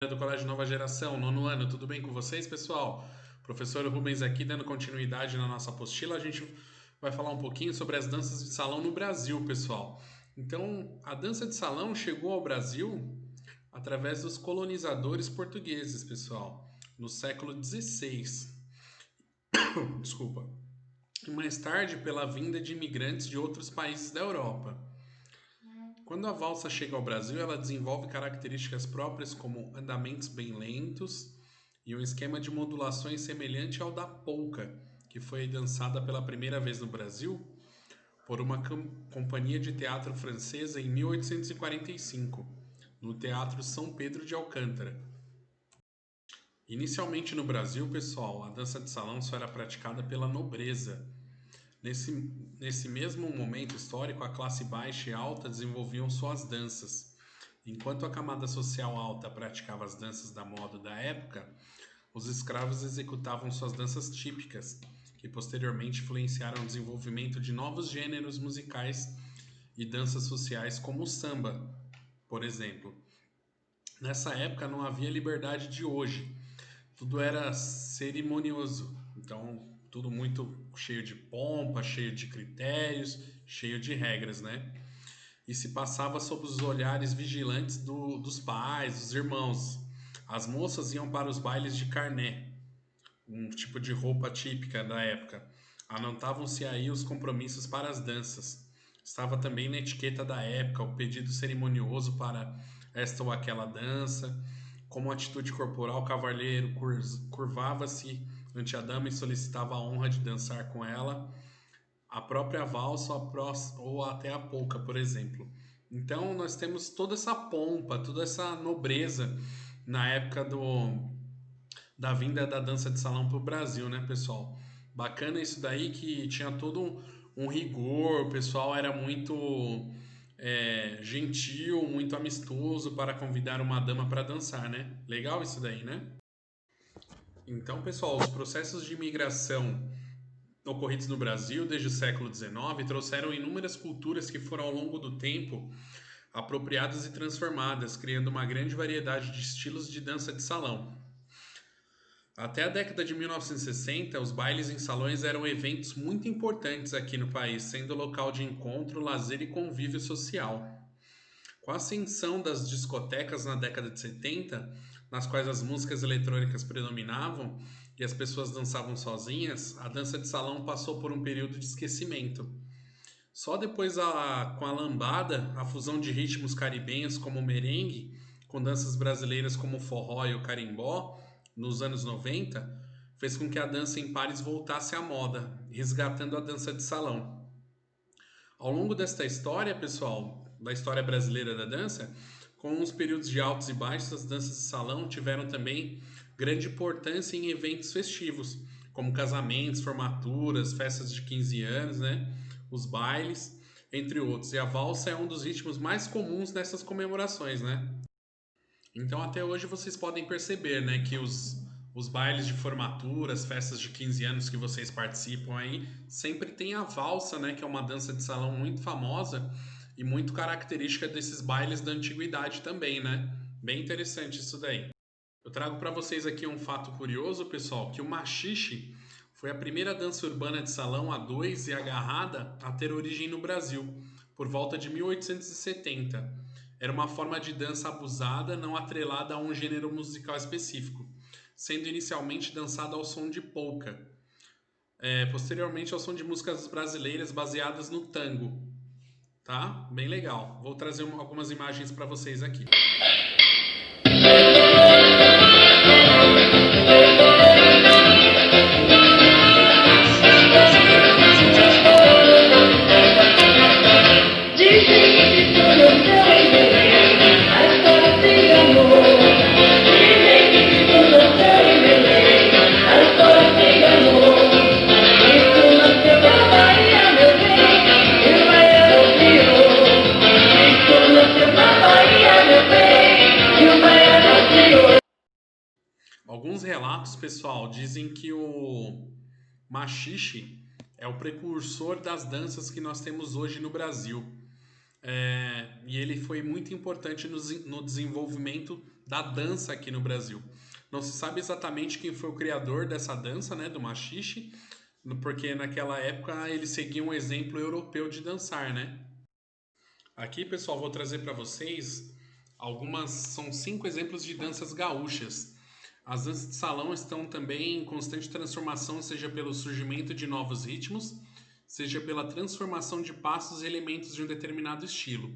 Do Colégio Nova Geração, nono ano, tudo bem com vocês, pessoal? Professor Rubens aqui, dando continuidade na nossa apostila, a gente vai falar um pouquinho sobre as danças de salão no Brasil, pessoal. Então, a dança de salão chegou ao Brasil através dos colonizadores portugueses, pessoal, no século XVI. Desculpa. E mais tarde, pela vinda de imigrantes de outros países da Europa. Quando a valsa chega ao Brasil, ela desenvolve características próprias como andamentos bem lentos e um esquema de modulações semelhante ao da polca, que foi dançada pela primeira vez no Brasil por uma companhia de teatro francesa em 1845, no Teatro São Pedro de Alcântara. Inicialmente no Brasil, pessoal, a dança de salão só era praticada pela nobreza. Nesse, nesse mesmo momento histórico, a classe baixa e alta desenvolviam suas danças. Enquanto a camada social alta praticava as danças da moda da época, os escravos executavam suas danças típicas, que posteriormente influenciaram o desenvolvimento de novos gêneros musicais e danças sociais como o samba, por exemplo. Nessa época não havia liberdade de hoje, tudo era cerimonioso, então tudo muito cheio de pompa, cheio de critérios, cheio de regras, né? E se passava sob os olhares vigilantes dos pais, dos irmãos. As moças iam para os bailes de carné, um tipo de roupa típica da época. Anotavam-se aí os compromissos para as danças. Estava também na etiqueta da época o pedido cerimonioso para esta ou aquela dança. Como atitude corporal, o cavalheiro curvava-se ante a dama e solicitava a honra de dançar com ela, a própria valsa ou até a polca, por exemplo. Então nós temos toda essa pompa, toda essa nobreza na época da vinda da dança de salão para o Brasil, né, pessoal? Bacana isso daí que tinha todo um rigor, o pessoal era muito gentil, muito amistoso para convidar uma dama para dançar, né? Legal isso daí, né? Então, pessoal, os processos de imigração ocorridos no Brasil desde o século XIX trouxeram inúmeras culturas que foram ao longo do tempo apropriadas e transformadas, criando uma grande variedade de estilos de dança de salão. Até a década de 1960, os bailes em salões eram eventos muito importantes aqui no país, sendo local de encontro, lazer e convívio social. Com a ascensão das discotecas na década de 70, nas quais as músicas eletrônicas predominavam e as pessoas dançavam sozinhas, a dança de salão passou por um período de esquecimento. Só depois, com a lambada, a fusão de ritmos caribenhos como o merengue, com danças brasileiras como o forró e o carimbó, nos anos 90, fez com que a dança em pares voltasse à moda, resgatando a dança de salão. Ao longo desta história, pessoal, da história brasileira da dança, com os períodos de altos e baixos, as danças de salão tiveram também grande importância em eventos festivos, como casamentos, formaturas, festas de 15 anos, né? Os bailes, entre outros. E a valsa é um dos ritmos mais comuns nessas comemorações, né? Então, até hoje vocês podem perceber, né, que os bailes de formatura, as festas de 15 anos que vocês participam aí, sempre tem a valsa, né, que é uma dança de salão muito famosa e muito característica desses bailes da antiguidade também, né? Bem interessante isso daí. Eu trago para vocês aqui um fato curioso, pessoal, que o machixe foi a primeira dança urbana de salão a dois e agarrada a ter origem no Brasil, por volta de 1870. Era uma forma de dança abusada, não atrelada a um gênero musical específico, sendo inicialmente dançada ao som de polca, posteriormente ao som de músicas brasileiras baseadas no tango, tá? Bem legal. Vou trazer algumas imagens para vocês aqui. Alguns relatos, pessoal, dizem que o machixe é o precursor das danças que nós temos hoje no Brasil. E ele foi muito importante no desenvolvimento da dança aqui no Brasil. Não se sabe exatamente quem foi o criador dessa dança, né, do maxixe, porque naquela época eles seguiam um exemplo europeu de dançar, né? Aqui, pessoal, vou trazer para vocês são 5 exemplos de danças gaúchas. As danças de salão estão também em constante transformação, seja pelo surgimento de novos ritmos, seja pela transformação de passos e elementos de um determinado estilo.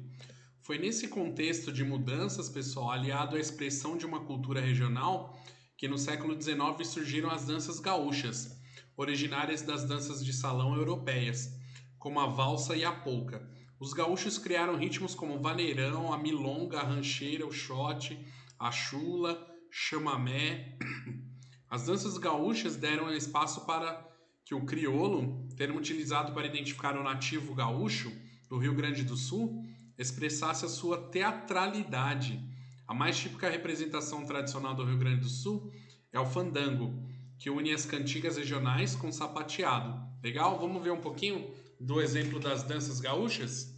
Foi nesse contexto de mudanças, pessoal, aliado à expressão de uma cultura regional, que no século XIX surgiram as danças gaúchas, originárias das danças de salão europeias, como a valsa e a polca. Os gaúchos criaram ritmos como o vaneirão, a milonga, a rancheira, o xote, a chula, chamamé. As danças gaúchas deram espaço para que o crioulo, termo utilizado para identificar o nativo gaúcho do Rio Grande do Sul, expressasse a sua teatralidade. A mais típica representação tradicional do Rio Grande do Sul é o fandango, que une as cantigas regionais com sapateado. Legal? Vamos ver um pouquinho do exemplo das danças gaúchas?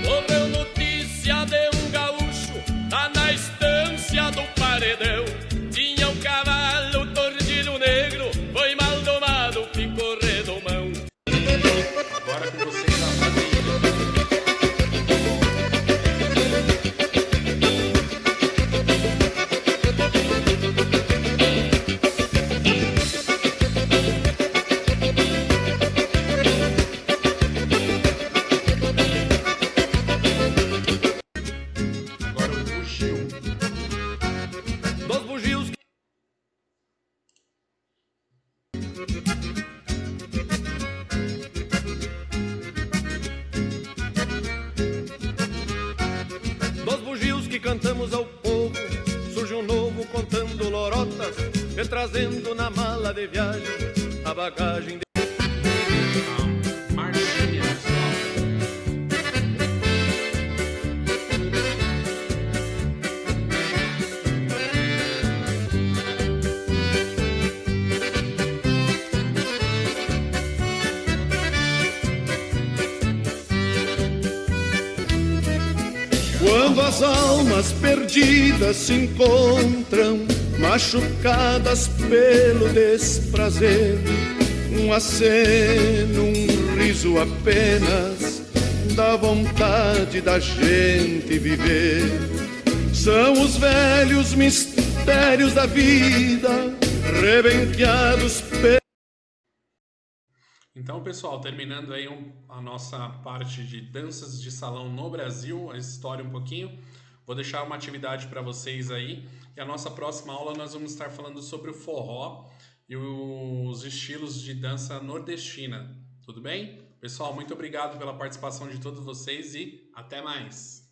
Correu notícia de um gaúcho lá na estância do paredão. Tinha um cavalo tordilho negro, foi mal domado, ficou redomão. Agora com vocês a vaneira. Agora o bugio. Dos bugios que cantamos ao povo, surge um novo contando lorotas, e trazendo na mala de viagem a bagagem de... Marchinha, pessoal. Quando as almas perdidas se encontram, machucadas pelo desprazer, um aceno, um riso apenas, dá vontade da gente viver. São os velhos mistérios da vida, rebenqueados pelo... Então, pessoal, terminando aí a nossa parte de danças de salão no Brasil, a história um pouquinho, vou deixar uma atividade para vocês aí. E a nossa próxima aula nós vamos estar falando sobre o forró e os estilos de dança nordestina. Tudo bem? Pessoal, muito obrigado pela participação de todos vocês e até mais!